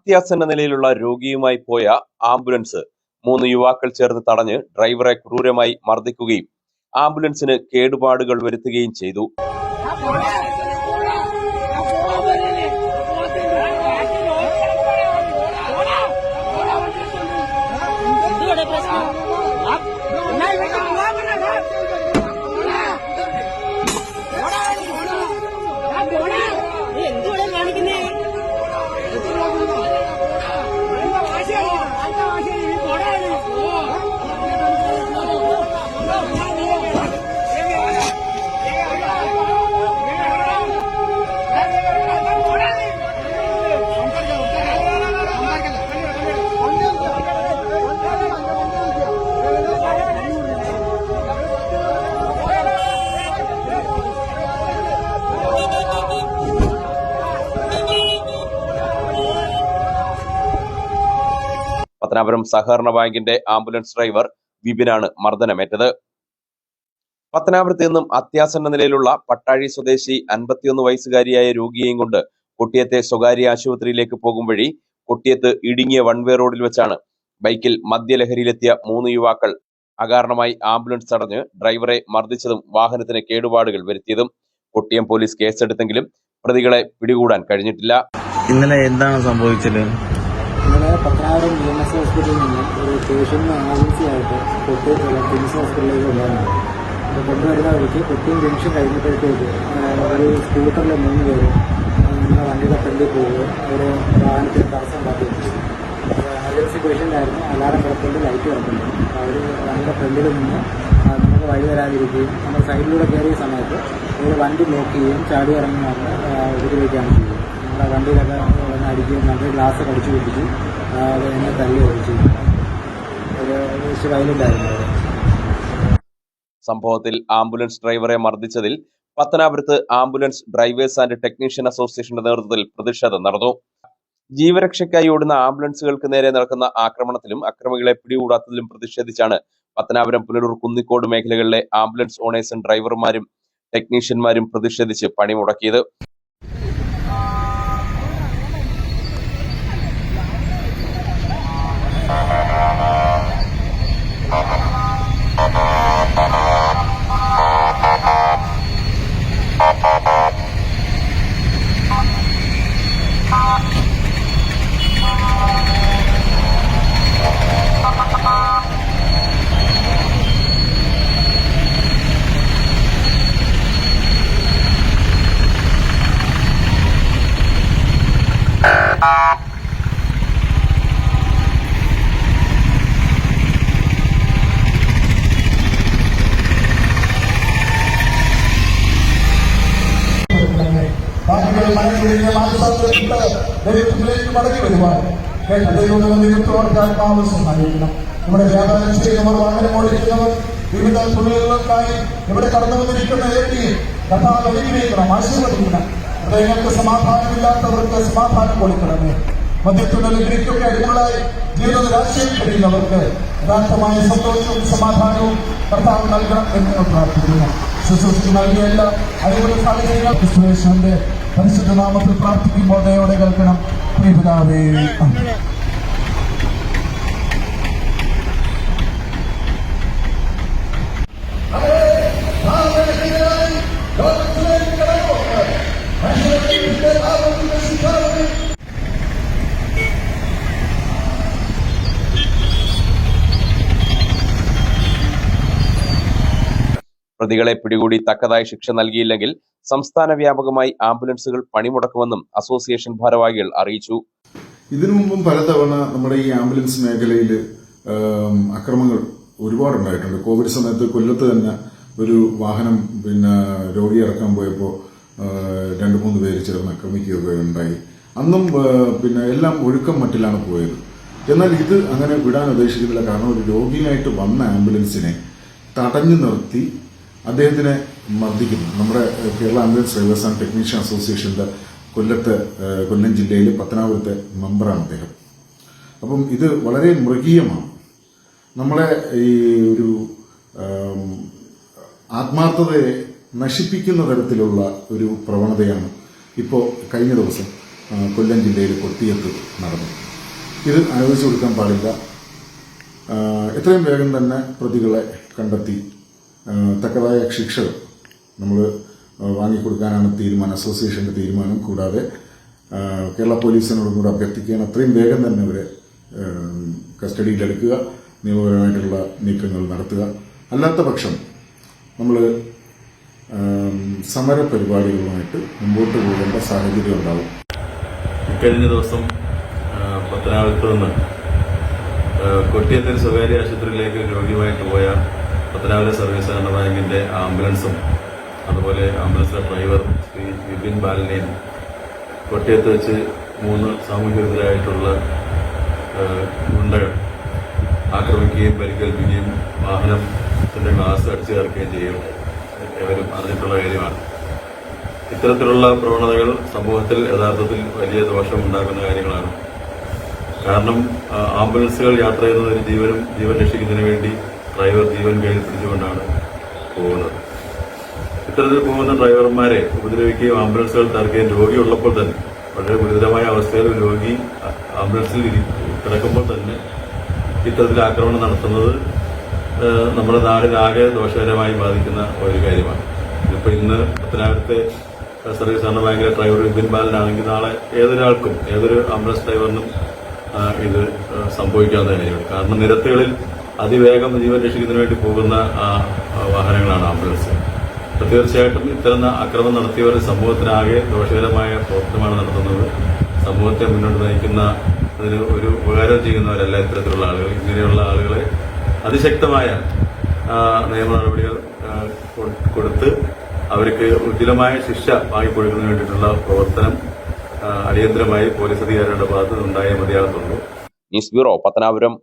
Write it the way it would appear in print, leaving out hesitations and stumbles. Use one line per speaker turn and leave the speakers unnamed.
അത്യാസന്ന നിലയിലുള്ള രോഗിയുമായി പോയ ആംബുലൻസ് 3 യുവാക്കൾ ചേർന്ന് തടഞ്ഞ് ഡ്രൈവറെ ക്രൂരമായി മർദ്ദിക്കുകയും ആംബുലൻസിന് കേടുപാടുകൾ വരുത്തുകയും ചെയ്തു. പത്തനാപുരം സഹകരണ ബാങ്കിന്റെ ആംബുലൻസ് ഡ്രൈവർ വിപിനാണ് മർദ്ദനമേറ്റത്. പത്തനാപുരത്ത് നിന്നും അത്യാസന്ന നിലയിലുള്ള പട്ടാഴി സ്വദേശി 51 വയസ്സുകാരിയായ രോഗിയെയും കൊണ്ട് കൊട്ടിയത്തെ സ്വകാര്യ ആശുപത്രിയിലേക്ക് പോകും വഴി കൊട്ടിയത്ത് ഇടുങ്ങിയ വൺവേ റോഡിൽ വെച്ചാണ് ബൈക്കിൽ മദ്യലഹരിയിലെത്തിയ 3 യുവാക്കൾ അകാരണമായി ആംബുലൻസ് തടഞ്ഞ് ഡ്രൈവറെ മർദ്ദിച്ചതും വാഹനത്തിന് കേടുപാടുകൾ വരുത്തിയതും. കൊട്ടിയം പോലീസ് കേസെടുത്തെങ്കിലും പ്രതികളെ പിടികൂടാൻ കഴിഞ്ഞിട്ടില്ല.
ഇന്നലെ എന്താണ് സംഭവിച്ചത്?
ഇന്നലെ പത്തനാപുരം BMS ഹോസ്പിറ്റലിൽ നിന്ന് ഒരു പേഷ്യന്റിന് ആംബുലൻസിയായിട്ട് കൊട്ടിയത്തുള്ള കിംസ് ഹോസ്പിറ്റലിലേക്ക് കൊണ്ടുവരുന്നത്. അപ്പോൾ കൊണ്ടുവരുന്ന വഴിക്ക് കൊട്ടിയം ജംഗ്ഷൻ കഴിഞ്ഞപ്പോഴത്തേക്ക് ഒരു സ്കൂട്ടറിൽ 3 പേര് നമ്മുടെ വണ്ടിയുടെ ഫ്രണ്ടിൽ പോവുകയും ഒരു വാഹനത്തിന് തടസ്സം ഉണ്ടാക്കുകയും. എമർജൻസി പേഷ്യൻ്റായിരുന്നു, അലാറം കിടപ്പുണ്ട്, ലൈറ്റ് കിടപ്പുണ്ട്. അപ്പോൾ അവർ വണ്ടിയുടെ ഫ്രണ്ടിൽ നിന്ന് നമുക്ക് വഴി വരാതിരിക്കുകയും നമ്മൾ സൈഡിലൂടെ കയറിയ സമയത്ത് ഒരു വണ്ടി ബ്ലോക്ക് ചെയ്യുകയും ചാടി ഇറങ്ങി വന്ന് ഉപദ്രവിക്കുകയാണ് ചെയ്തത്. നമ്മുടെ വണ്ടിയിലൊക്കെ അടിക്കുകയും നമ്മുടെ ഗ്ലാസ് കടിച്ചു പിടിച്ചു എന്നെ തല്ലി ഒഴിച്ചു. ഒരു വയലുണ്ടായിരുന്നു.
സംഭവത്തിൽ ആംബുലൻസ് ഡ്രൈവറെ മർദ്ദിച്ചതിൽ പത്തനാപുരത്ത് ആംബുലൻസ് ഡ്രൈവേഴ്സ് ആൻഡ് ടെക്നീഷ്യൻ അസോസിയേഷന്റെ നേതൃത്വത്തിൽ പ്രതിഷേധം നടന്നു. ജീവരക്ഷയ്ക്കായി ഓടുന്ന ആംബുലൻസുകൾക്ക് നേരെ നടക്കുന്ന ആക്രമണത്തിലും അക്രമികളെ പിടികൂടാത്തതിലും പ്രതിഷേധിച്ചാണ് പത്തനാപുരം പുനലൂർ കുന്നിക്കോട് മേഖലകളിലെ ആംബുലൻസ് ഓണേഴ്സും ഡ്രൈവർമാരും ടെക്നീഷ്യന്മാരും പ്രതിഷേധിച്ച് പണിമുടക്കിയത്.
മടങ്ങി വരുവാൻ ആവശ്യമായിരിക്കണം. ഇവിടെ വ്യാപാരം ചെയ്യുന്നവർ, വാഹനം ഓടിക്കുന്നവർ, വിവിധ തൊഴിലുകൾക്കായി ഇവിടെ കടന്നു വന്നിരിക്കുന്ന കഥാവ് അനുഗ്രഹിക്കണം, ആശീർവദിക്കണം. ഹൃദയങ്ങൾക്ക് സമാധാനമില്ലാത്തവർക്ക് സമാധാനം കൊടുക്കണമേ. മദ്യത്തിന്റെ ലഹരിക്കൊക്കെ അടിമകളായി ജീവിത രാശിയിൽ കഴിയുന്നവർക്ക് യഥാർത്ഥമായ സന്തോഷവും സമാധാനവും കർത്താവ് നൽകണം എന്ന് പ്രാർത്ഥിക്കുന്നു. ശുശ്രൂഷ നൽകിയ എല്ലാ അനുകൂല സാഹചര്യങ്ങൾ ക്രിസ്തുയേശുവിന്റെ പരിശുദ്ധ നാമത്തിൽ പ്രാർത്ഥിക്കുമ്പോൾ ദയോടെ കേൾക്കണം. പ്രിയപിതാവേ,
പ്രതികളെ പിടികൂടി തക്കതായ ശിക്ഷ നൽകിയില്ലെങ്കിൽ സംസ്ഥാന വ്യാപകമായി ആംബുലൻസുകൾ പണിമുടക്കുമെന്നും അസോസിയേഷൻ ഭാരവാഹികൾ അറിയിച്ചു.
ഇതിനു മുമ്പും പലതവണ നമ്മുടെ ഈ ആംബുലൻസ് മേഖലയിൽ അക്രമങ്ങൾ ഒരുപാടുണ്ടായിട്ടുണ്ട്. കോവിഡ് സമയത്ത് കൊല്ലത്ത് തന്നെ ഒരു വാഹനം രോഗി ഇറക്കാൻ പോയപ്പോൾ 2-3 പേര് ചേർന്ന് ആക്രമിക്കുകയൊക്കെ ഉണ്ടായി. അന്നും എല്ലാം ഒഴുക്കം മറ്റിലാണ് പോയത്. എന്നാൽ ഇത് അങ്ങനെ വിടാൻ ഉദ്ദേശിക്കുന്നില്ല. കാരണം ഒരു രോഗിയായിട്ട് വന്ന ആംബുലൻസിനെ തടഞ്ഞു നിർത്തി അദ്ദേഹത്തിനെ മർദ്ദിക്കുന്നു. നമ്മുടെ Kerala ambulance drivers and technician അസോസിയേഷന്റെ കൊല്ലം ജില്ലയിലെ പത്തനാപുരത്തെ മെമ്പറാണ് അദ്ദേഹം. അപ്പം ഇത് വളരെ മൃഗീയമാണ്. നമ്മളെ ഈ ഒരു ആത്മാർത്ഥതയെ നശിപ്പിക്കുന്ന തരത്തിലുള്ള ഒരു പ്രവണതയാണ് ഇപ്പോൾ കഴിഞ്ഞ ദിവസം കൊല്ലം ജില്ലയിൽ കൊട്ടിയത്ത് നടന്നു. ഇത് അനുവദിച്ചു കൊടുക്കാൻ പാടില്ല. എത്രയും വേഗം തന്നെ പ്രതികളെ കണ്ടെത്തി തക്കതായ ശിക്ഷകൾ നമ്മൾ വാങ്ങിക്കൊടുക്കാനാണ് തീരുമാനം, അസോസിയേഷൻ്റെ തീരുമാനം. കൂടാതെ കേരള പോലീസിനോടും കൂടെ അഭ്യർത്ഥിക്കാൻ എത്രയും വേഗം തന്നെ അവരെ കസ്റ്റഡിയിലെടുക്കുക, നിയമപരമായിട്ടുള്ള നീക്കങ്ങൾ നടത്തുക. അല്ലാത്ത പക്ഷം നമ്മൾ സമര പരിപാടികളുമായിട്ട് മുമ്പോട്ട് പോകേണ്ട സാഹചര്യം ഉണ്ടാവും.
കഴിഞ്ഞ ദിവസം പത്തനാപുരത്ത് നിന്ന് കൊട്ടിയത്തിൽ സ്വകാര്യ ആശുപത്രിയിലേക്ക് രോഗിയുമായിട്ട് പോയ പത്തനാപുരം സർവീസ് സഹകരണ ബാങ്കിന്റെ ആംബുലൻസും അതുപോലെ ആംബുലൻസിലെ ഡ്രൈവർ ശ്രീ വിപിൻ ബാലനെയും കൊട്ടിയത്ത് വെച്ച് 3 സാമൂഹ്യ വിരുദ്ധരായിട്ടുള്ള ഗുണ്ടകൾ ആക്രമിക്കുകയും പരിക്കേൽപ്പിക്കുകയും വാഹനത്തിന്റെ ഗ്ലാസ് അടിച്ചു കയറുകയും ചെയ്യുകയുണ്ടായി. ഏവരും അറിഞ്ഞിട്ടുള്ള കാര്യമാണ്. ഇത്തരത്തിലുള്ള പ്രവണതകൾ സമൂഹത്തിൽ യഥാർത്ഥത്തിൽ വലിയ ദോഷമുണ്ടാക്കുന്ന കാര്യങ്ങളാണ്. കാരണം ആംബുലൻസുകൾ യാത്ര ചെയ്യുന്നത് ഒരു ജീവൻ രക്ഷിക്കുന്നതിന് വേണ്ടി ഡ്രൈവർ ജീവൻ കയ്യിൽ പിടിച്ചുകൊണ്ടാണ് പോകുന്നത്. ഇത്തരത്തിൽ പോകുന്ന ഡ്രൈവർമാരെ ഉപദ്രവിക്കുകയും ആംബുലൻസുകൾ തകർക്കുകയും രോഗിയുള്ളപ്പോൾ തന്നെ വളരെ ഗുരുതരമായ അവസ്ഥയിൽ രോഗി ആംബുലൻസിൽ കിടക്കുമ്പോൾ തന്നെ ഇത്തരത്തിൽ ആക്രമണം നടത്തുന്നത് നമ്മുടെ നാടിനാകെ ദോഷകരമായി ബാധിക്കുന്ന ഒരു കാര്യമാണ്. ഇതിപ്പോൾ ഇന്ന് പത്തനാപുരത്തെ സർവീസ് സഹകരണ ബാങ്കിലെ ഡ്രൈവർ വിപിൻ ബാലനാണെങ്കിൽ നാളെ ഏതൊരാൾക്കും, ഏതൊരു ആംബുലൻസ് ഡ്രൈവറിനും ഇത് സംഭവിക്കാവുന്ന കാര്യമാണ്. കാരണം നിരത്തുകളിൽ അതിവേഗം ജീവൻ രക്ഷിക്കുന്നതിന് വേണ്ടി പോകുന്ന വാഹനങ്ങളാണ് ആംബുലൻസ്. തീർച്ചയായിട്ടും ഇത്തരം ആക്രമണം നടത്തിയവർ സമൂഹത്തിനാകെ ദോഷകരമായ പ്രവർത്തനമാണ് നടത്തുന്നത്. സമൂഹത്തെ മുന്നോട്ട് നയിക്കുന്ന അതിന് ഒരു ഉപകാരം ചെയ്യുന്നവരല്ല ഇത്തരത്തിലുള്ള ആളുകൾ. ഇങ്ങനെയുള്ള ആളുകളെ അതിശക്തമായ നിയമ നടപടികൾ കൊടുത്ത് അവർക്ക് ഉചിതമായ ശിക്ഷ വാങ്ങിക്കൊടുക്കുന്നതിന് വേണ്ടിയിട്ടുള്ള പ്രവർത്തനം അടിയന്തരമായി പോലീസ് അധികാരികളുടെ ഭാഗത്ത് ഉണ്ടായേ മതിയാകത്തുള്ളൂ.
News bureau, Pathanapuram.